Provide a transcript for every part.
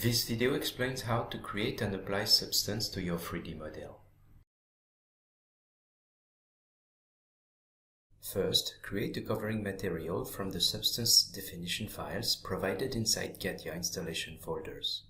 This video explains how to create and apply substance to your 3D model. First, create a covering material from the substance definition files provided inside CATIA installation folders.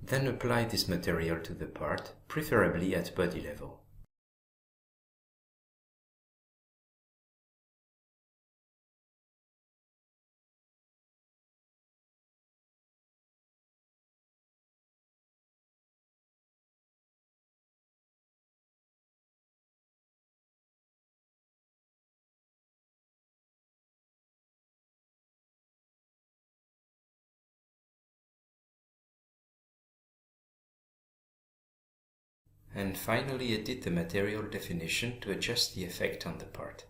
Then apply this material to the part, preferably at body level. And finally edit the material definition to adjust the effect on the part.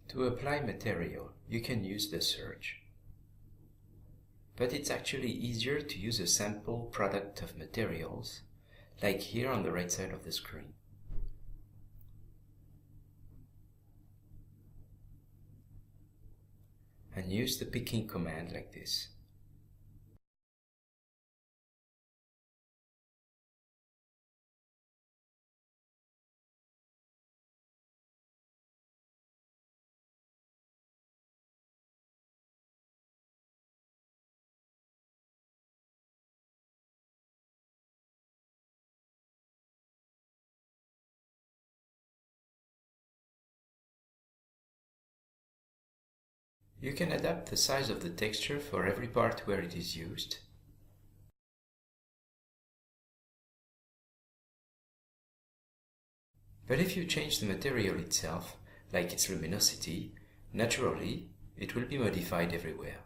To apply material, you can use the search. But it's actually easier to use a sample product of materials, like here on the right side of the screen. And use the picking command like this. You can adapt the size of the texture for every part where it is used. But if you change the material itself, like its luminosity, naturally, it will be modified everywhere.